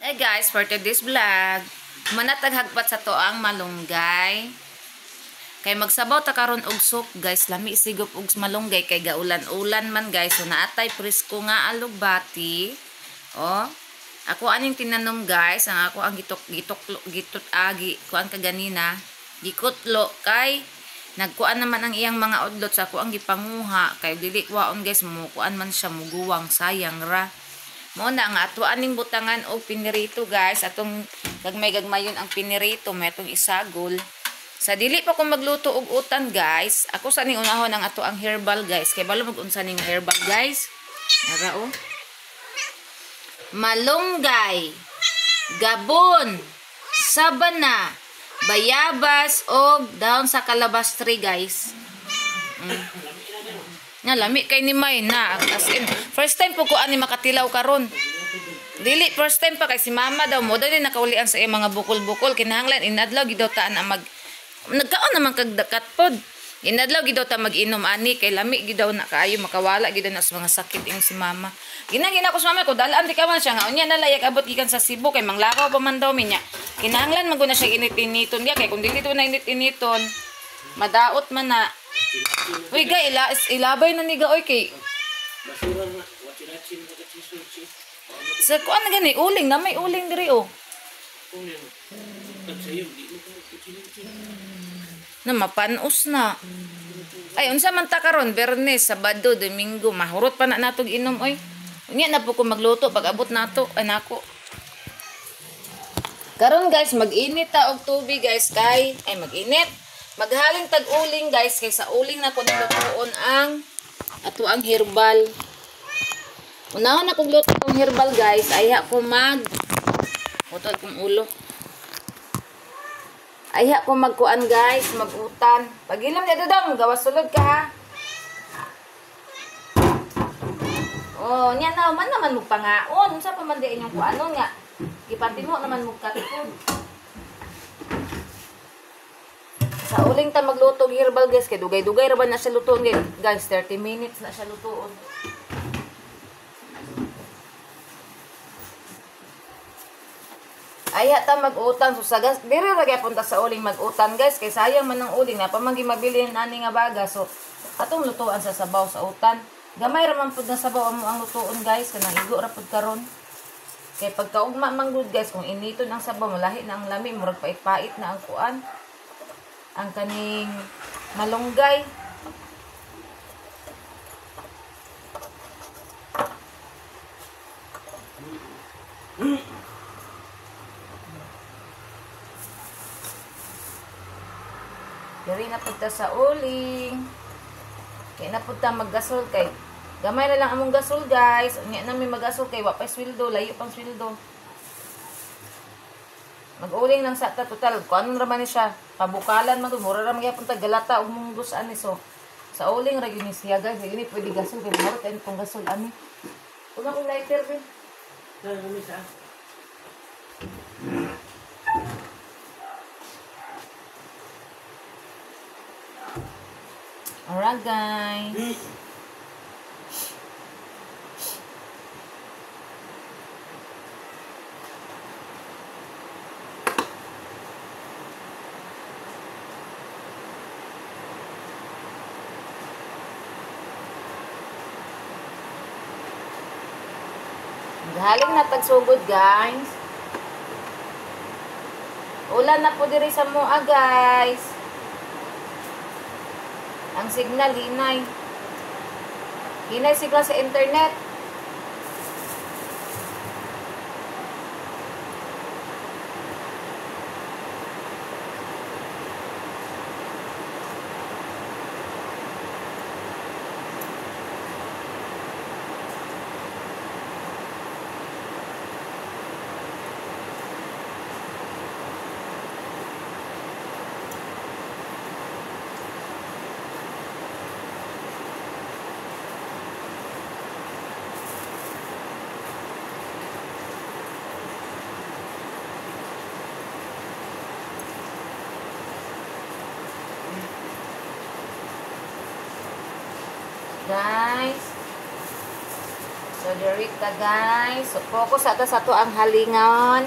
Hi guys, for today's vlog, manatag hagpat sa to ang malunggay. Kay magsabaw ta karon og soup guys, lami sigop og malunggay kay gaulan-ulan man guys. So naatay presko nga alugbati. Oh, ako aning tinanom guys, ang ako ang gitok agi kuan kaganina, gikutlo kay nagkuan naman ang iyang mga udlot sa ako ang gipanguha kay dili waon guys, mo kuan man siya muguwang, sayang ra. Mo na nga ato aning butangan og pinirito guys, atong gagmay-gagmayon ang pinirito, may atong isagol. Sa dili pa ko magluto og utan guys, ako sa ning unahon ang ato ang herbal guys, kay balo mag-unsa ning herbal guys. Ara o. Malunggay, gabon, sabana, bayabas og dahon sa kalabas tree guys. Nga lami kay ni May na as in, first time po ko ani makatilaw karon. Dili first time pa kay si mama daw mo daw din nakaulian sa iya mga bukol-bukol, kinahanglan inadlaw gid daw ta na mag nagkaon naman kag dakat pod. Inadlaw gid daw ta mag-inom ani kay lami gid daw na kaayo makawala gid na sa mga sakit ing si mama. Ginagina ko sa mama ko dalaan di ka man siya nga unya na layag abot gikan sa Cebu kay manglakaw pa man daw minya. Kinahanglan maguna siya init-initon diya kay kun dili to na init-initon madaot man na. Uy ga ilabay na niga oy kay sa kuan na gani uling na may uling diri oh. Na mapanos na. Ay unsa man ta karon Bernes, Sabado, Domingo, mahurot pa na natog inom oy. Unya na po ko magluto pag abot nato ay nako. Karon guys mag-init ta og tubig guys kay ay mag-init. Maghaling tag-uling guys kay sa uling na ko nilutoon ang ato ang herbal. Unahon na kog luto ang herbal guys, ayha ko mag utod kong ulo. Ayha ko magkuan guys, magutan. Pagilam dito daw, gawas sulod ka ha. Oh, nya na man naman magpangaon. Unsa pa man di inyong kuanon nga. Gipantino naman magkatikod. Sa uling ta magluto og herbal guys, kay dugay-dugay ra ba na siya lutoon guys, 30 minutes na siya lutoon. Aya ta mag-utang so sagas diri ra gyapon ta sa uling mag-utan guys kay sayang man ang uling na pamagi mabili nani nga baga so atong lutuan sa sabaw sa utan. Gamay ra man pud na sabaw amo ang lutuon guys kanang igo ra pud karon. Kay pagkaugma man gud guys kung initon ang sabaw malahi na ang lami murag pait-pait na ang kuan. Ang kaning malunggay. Diri na punta sa uling. Kaya na punta maggasol kay gamay na lang among gasol guys. Unya na may magasol kay wa pa sweldo, layo pang sweldo. Mag-uling lang sa ta total. Kuan ra man ni siya. Pabukalan man mura ra man gyapon ta galata og munggos ani so. Sa uling ra gyud siya guys, dili pwede gasol kay maro tay tong gasol ani. Una kong lighter din. Dala kami sa. Alright guys. Galing na tagsugod guys. Ulan na po diri sa mua guys. Ang signal hinay. Hinay signal sa internet. So, dirita guys. So, focus ato sa to ang halingon.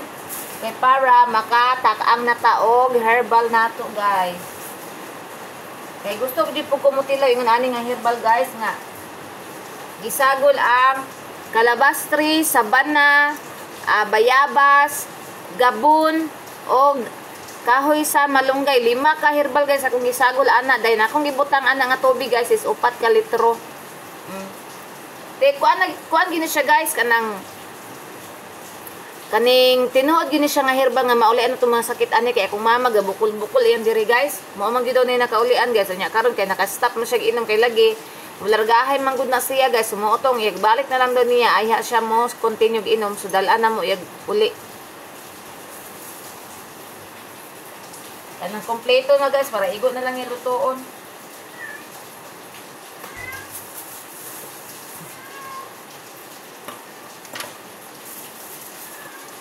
Kay para makatakaang nataog herbal nato guys. Kay gusto ko di po kumutilo yung ani nga herbal guys nga. Gisagol ang kalabastri, sabana, bayabas, gabon, o kahoy sa malunggay. 5 ka herbal guys akong gisagol ana. Dahil na akong gibutang ana nga tubig guys is 4 ka litro. Kuan gini siya guys kaning tinuod gini siya nga herbal nga maulian ato mga sakit ani kay akong mama gabukol-bukol yan diri guys. Mao man gyud daw ni nakaulian guys. Anya karon kay naka-stop mo siya inom kay lagi. Largahay man gud na siya guys. Sumuotong iyag balik na lang daw niya ayha siya mo continue inom so dal-an na mo iyag uli. Kanang kompleto na guys para igo na lang ilutoon.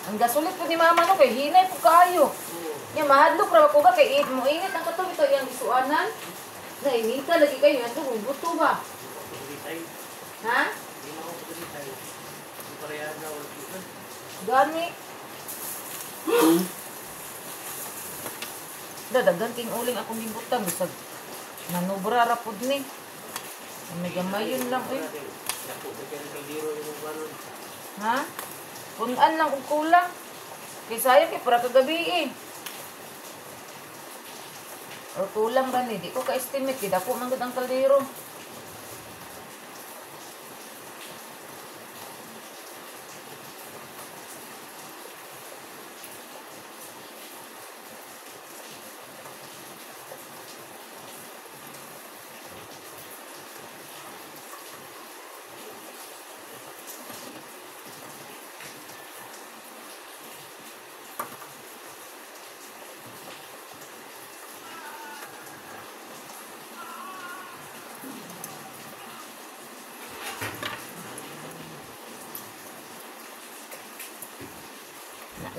Ang gasulit po ni mama no kay hinay po kayo. Nya mahadlok ra ko ba kay mo init ang katong ito yang isuanan. Na inita lagi kayo yan to buto ba? Ha? Gani. Dadagan king uling akong gibutang bisag nanubra ra pud ni. May gamay yun lang eh. Ha? Punan lang kung kulang. Kaya sayang kay para kagabi eh. O kulang ba ni? Di ko ka-estimate. Di ako manggod ang kaldero.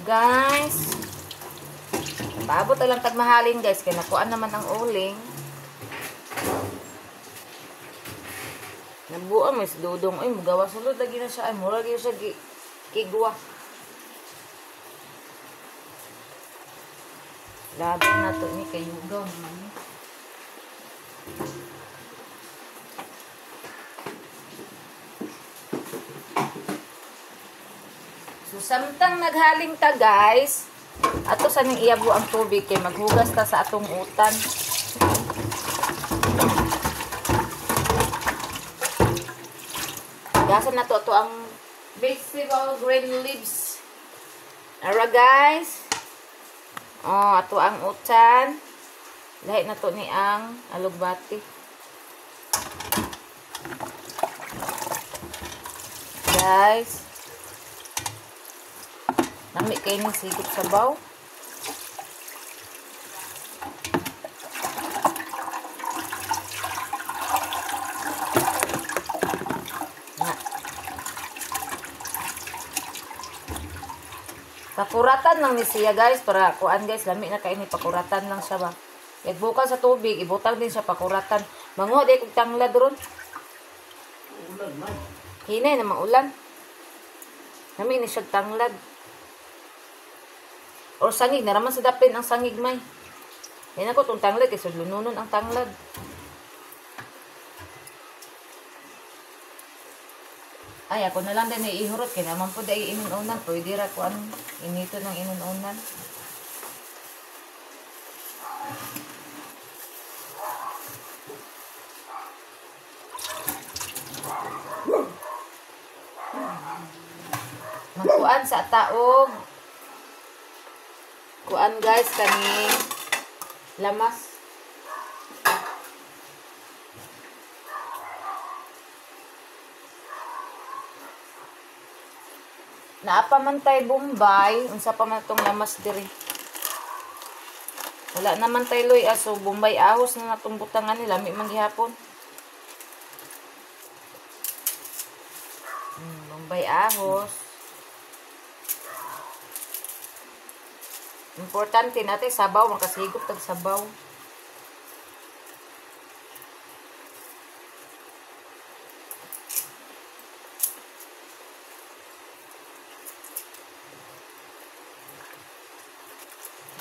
Guys, paabot lang tagmahalin guys kaya nakuan naman ang uling. Nabuan mas dudong ay mugawa sulod lagi na siya ay mura lagi siya kigwa. Laban na to ni kayugaw naman ni. So, samtang naghaling ta guys, ato sa ning iyabo ang tubig kay maghugas ta sa atong utan. Gasan na to ang vegetable green leaves. Ara guys. Oh, ato ang utan. Lahi na to ni ang alugbati. Guys. Nami kayo ng sigop sabaw. Pakuratan lang ni siya guys. Para kuan guys. Lami na kayo ni pakuratan lang siya ba. Igbukal sa tubig. Ibutang din siya pakuratan. Mango, di kong tanglad ron. Ulan man. Hinay na ulan. Lami ni siya tanglad. Or sangig, naraman sa dapin ang sangig may. Yan ako itong tanglad, kasi lununon ang tanglad. Ay, ako na lang din ihurot, kaya naman po dahil inununan. Pwede ra ko inito ng inununan. Magkuan sa taog. Kuan guys kani lamas. Naapa man tay Bombay, unsa pa man tong lamas diri. Wala naman tay loy aso Bombay ahos na natong butangan nila mi man gihapon. Bombay ahos. Importante natin sabaw, makasigop tag sabaw.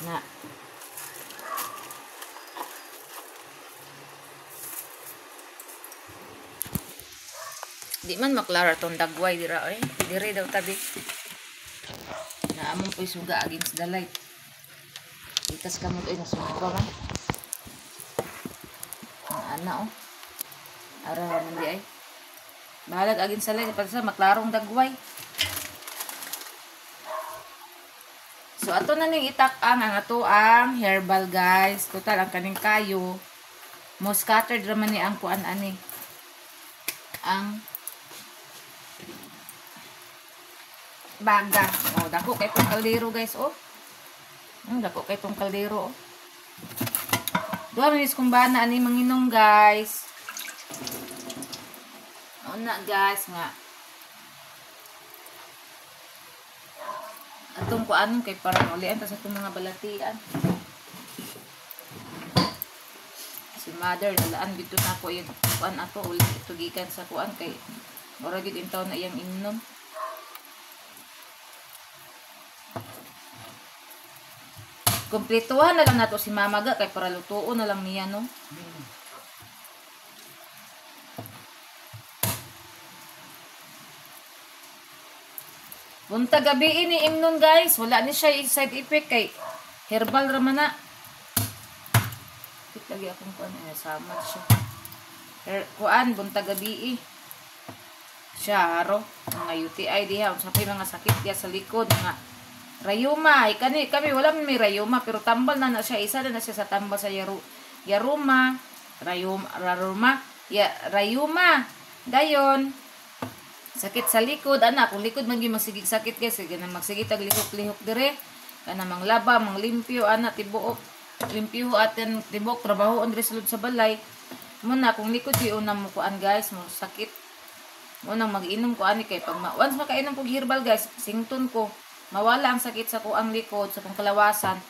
Na. Di man maklara tong dagway dira eh. Dire daw tabi. Naamon po suga against the light. Ikas kamot ay nasuga pa man. Ang ana oh. Ara man di ay. Bahalag against the light para sa maklarong dagway. So ato na ning itak-ang ang ato ang herbal guys. Total ang kaning kayo. Mo scattered raman ni ang kuan ani. Ang baga. Oh, dako kay tong kaldero guys, oh. Dako kay tong kaldero, oh. Duha minis kumbana ani manginom guys. Oh na guys nga. Atong kuan kay parang ulian ta sa itong mga balatian. Si mother nalaan bito na ko yung kuan ato uli ito gikan sa kuan kay mura gid intaw na iyang inom. Kumpletuhan na lang nato si mama ga kay para lutuon na lang niya no. Bunta gabi ini imnon guys, wala ni siya side effect kay herbal raman na. Kit lagi akong kuan ay samad siya. Kuan bunta gabi siya haro mga UTI diha sa mga sakit ya sa likod nga rayuma, kami wala man may rayuma pero tambal na siya, isa na siya sa tambal sa rayuma, dayon sakit sa likod, anak, kung likod man gyud magsigig sakit guys, sige na magsigig tag lihok-lihok dire, kana manglaba, manglimpyo, anak, tibuok, limpyo atin, tibok, trabaho on dire sulod sa balay, muna, kung likod yung unang mukuan guys, mo sakit, muna mag-inom ko ani kay, pag once makainom ko herbal guys, sington ko, mawala ang sakit sa kuang likod, sa kong kalawasan.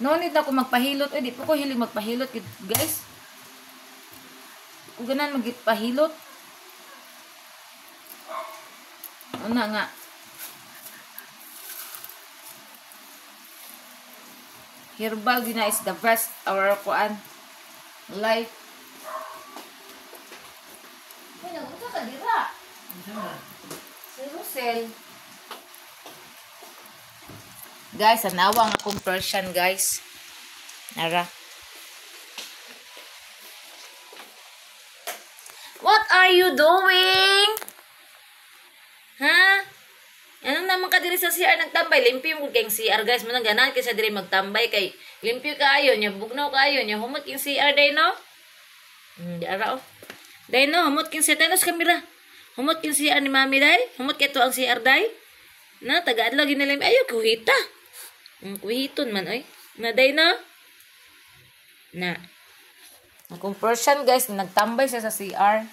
No need na ko magpahilot. Di po ko hiling magpahilot, guys. Kung ganan magpahilot. Una nga. Herbal din na is the best our kuan life. Ay, nagunta ka dira. Si Rosel. Guys, anawa ang akong Persian, guys. Nara. What are you doing? Ha? Ano naman ka diri sa CR nagtambay? Limpyo mo kayong CR, guys. Manang ganan kasi diri magtambay kay limpyo kaayo niya, bugnaw kaayo niya. Humot yung CR, day no? Di ara, oh. Day no, humot yung CR. Tayo sa kamera. Humot yung CR ni mami, day. Humot kito ang CR, day. Na, taga-adlaw ginalim. Ayaw, kuhita. Kuhiton man, oy. Naday na. Na. Akong Persian, guys, nagtambay siya sa CR.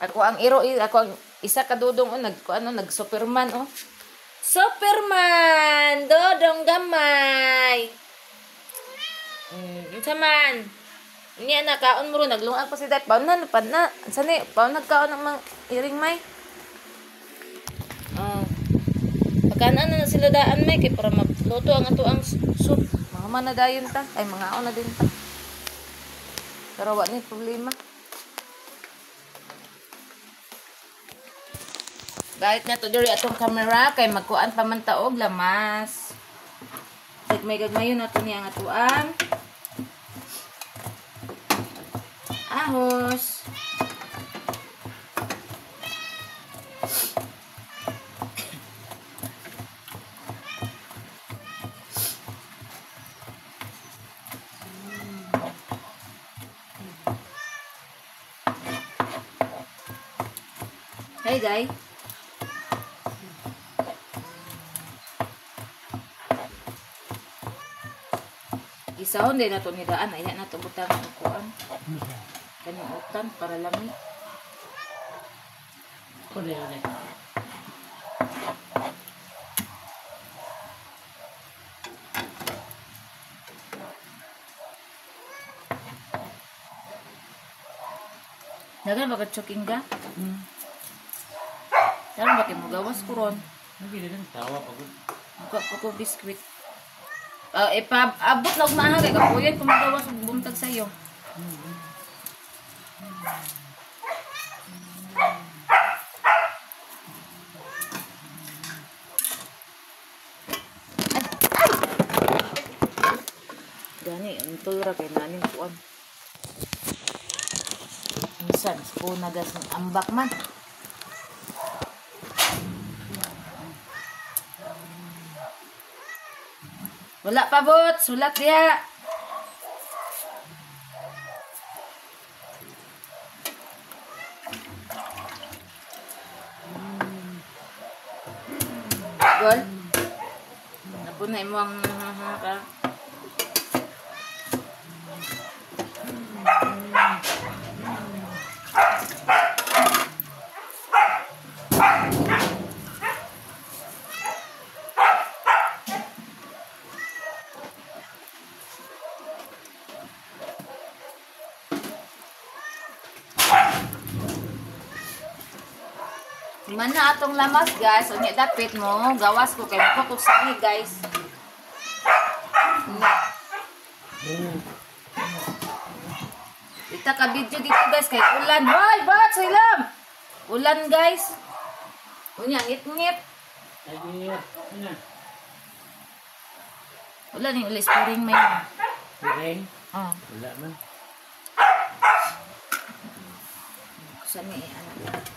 Ako ang ako ang isa kadudong, nag-Superman, oh. Superman! Dodong gamay! Isa man. Ini anak, kaon mo rin, naglungag pa si dad. Paon na. Sani, paon nagkaon ng mga iring may. Pagkanaan na sila daan may kay para magluto ang ato ang soup. Mga manadayon ta. Ay, mga na din ta. Pero wala ni problema. Kahit na to diri atong camera kay magkuan pa man taog lamas. May gagmayon na to niya ang atuang ahos. Hey, guys. Isahon din na ito nidaan. Ayan na ito butang ang kuan. Kanyang utan para lami. Uli. Dagan bakit choking ka? Dagan bakit mo gawas kuron? Hindi na tawa pagod. Ako biskwit. Ipaabot lang maaga kay kapuyan kung magawas og buntag sayo. Gani, ang tura kay naning kuan. Minsan, spoon na gas ng ambak man. Wala pa, bot. Sulat diya. Gol. Napunay mo ang ka. Mana atong lamas guys, unya dapit mo, gawas ko kay makukusangi guys. Kita ka video dito guys kay ulan. Hoy, bat silam. Ulan guys. Unya ngit-ngit. Lagi ano? Ulan yung ulis puring may. Ring? Oh. Wala man. Sani anak.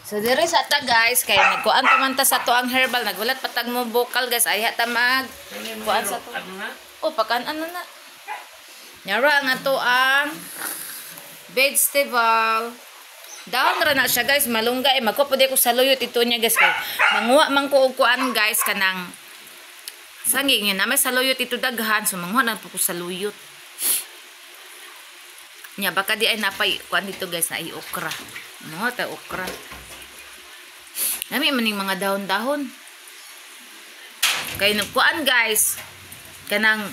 So dire sa ta guys kay nagkuan pa man ta sa to ang herbal nagulat patag mo vocal guys ay ta mag kuan sa to. Oh pakan ano na. Nyara nga to ang vegetable. Down ra na siya guys malunggay magkupod ko sa luyot ito niya guys kay manguha man ko og kuan guys kanang sangi nga na may sa luyot ito daghan so manguha na po ko sa luyot. Nya baka di ay napay kuan dito guys na ay okra. Mo ta okra. Nami maning mga dahon-dahon. Kay nagkuan guys. Kanang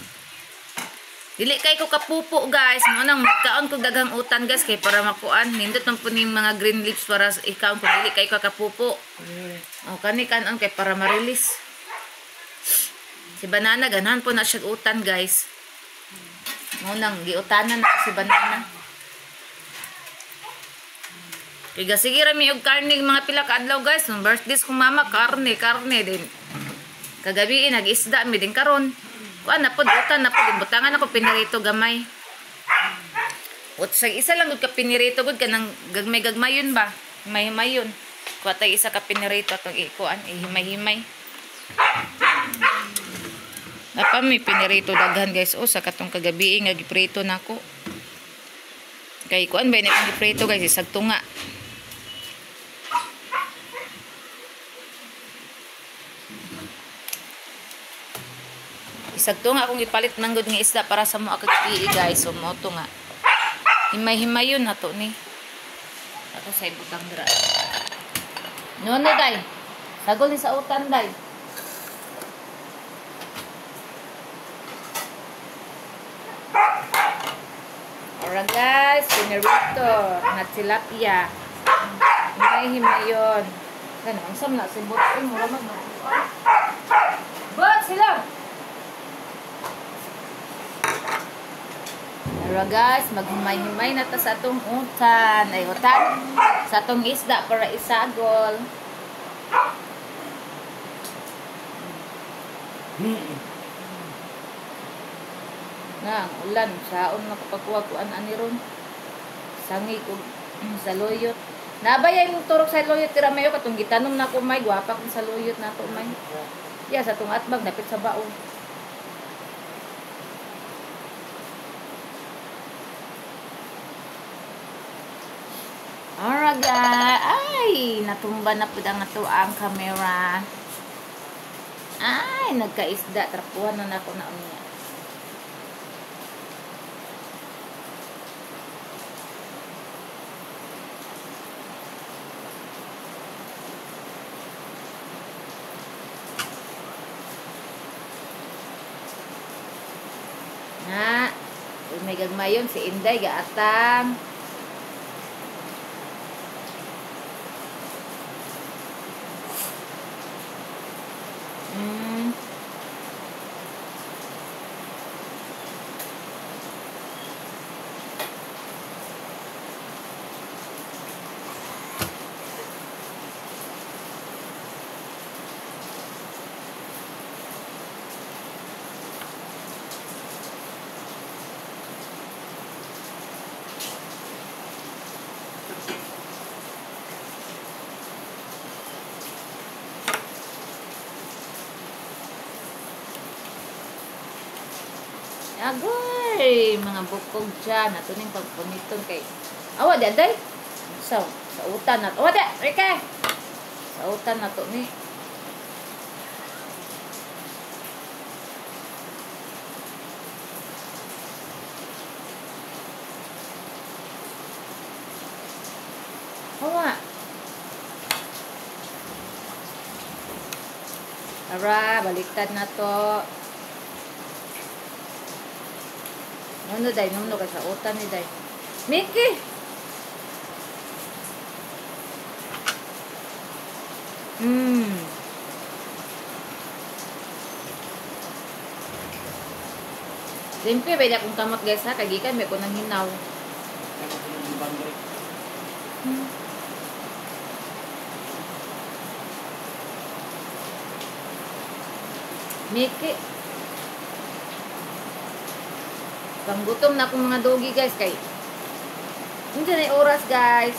dili kay ko kapupo guys. Mo nang magkaon ko daghang utan guys kay para makuan. Nindot man po ning mga green leaves para ikaw kung dili kay ko kapupo. O kani kanon kay para ma-release. Si banana ganahan po na siya utan guys. Mo nang giutanan na si banana. Kaya sige rami og karne mga pila ka adlaw guys. Nung birthdays kong mama, karne din. Kagabi nag-isda mi din karon. Kuan na pod utan na pod butangan ako pinirito gamay. Ot sa isa lang gud ka pinirito gud kanang gagmay-gagmayon ba? Himay-himayon. Kuha tay isa ka pinirito atong ikuan ihimay-himay. Napa mi pinirito daghan guys. O sa katong kagabi nga giprito nako. Kay kuan ba ni giprito guys isag tunga. Isagto nga akong ipalit ng good nga isda para sa mga kagpii guys. So mo to nga. Himay-himay yun na to ni. Ako sa ibutang dira. Nono day. Sagol ni sa utan day. Alright guys. Pinarito. Na tilapia. Himay-himay yun. Ano, ang sam na. Sibot ko. Mura mag na. Bot sila! Pero guys, maghimay-himay na ta sa atong utan. Ay, utan. Sa atong isda para isagol. Na, ulan. Saon nakapagkuha-kuan ani ron. Sangi ko sa loyot. Nabaya yung turok sa loyot. Tira mayo katong gitanom na ko may. Gwapa kong sa loyot na to may. Yeah, sa atong atbag. Napit sa baon. Alright guys. Ay, natumba na po ang camera. Ay, nagkaisda. Trapuhan na ako na unya. Na, may gagmayon si Inday gaatang. Agoy, mga bukog dyan. Nato ning pagpuniton kay... Awa, di, aday. Sa utan na to. Awa, di, Rika. Sa utan na to ni. Awa. Tara, baliktad na to. Ano day, nuno ka sa utan ni day. Mickey! Siyempre, pwede akong kamot guys ha. Kagikan, may ko nang hinaw. Mickey. Panggutom na akong mga dogi guys kay hindi na yung oras guys.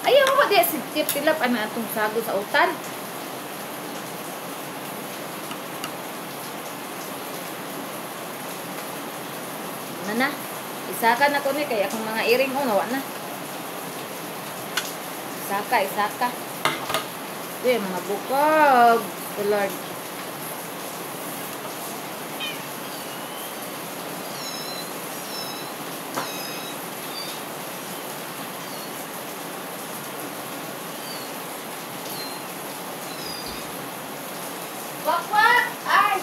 Ayaw mo ba di si tip tilap ano atong sago sa utan. Na isakan ako ni kay akong mga iring nawa na. Isaka. Mga bukog. The Lord. Wak! Ay!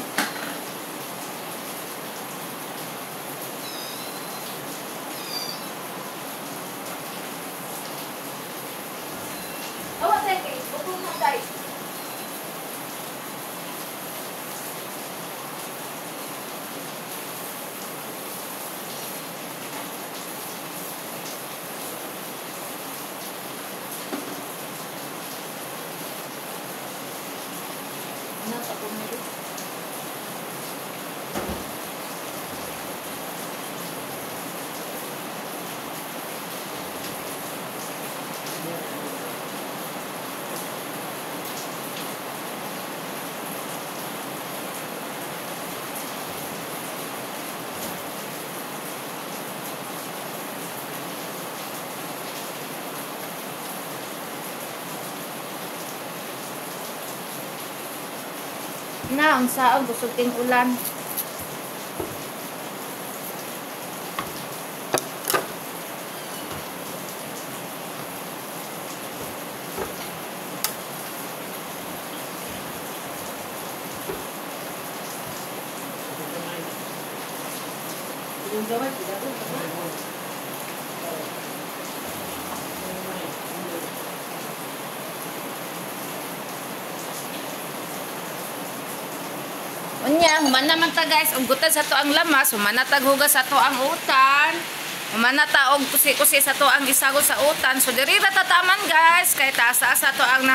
Awa, teke. Bukong mo, day. Ano sa pumili? Na, ang saong gusto ting ulan. Unya, human naman ta guys, ugutan sa to ang lamas, humanatag hugas sa to ang utan. Humanata og kusi-kusi sa to ang isago sa utan. So diri ra tataman guys, kay taas-asa to ang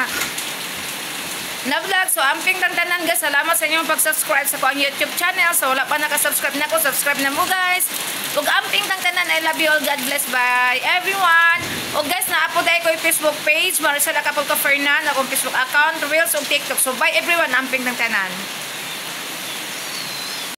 na vlog. So amping tanan guys, salamat sa inyong pag-subscribe sa ko ang YouTube channel. So wala pa naka-subscribe na ko, subscribe na mo guys. Ug amping tanan, I love you all, God bless, bye everyone. O guys, na-upload ay ko yung Facebook page, Maricela Capulco Fernan, akong Facebook account, Reels ug TikTok. So bye everyone, amping tanan.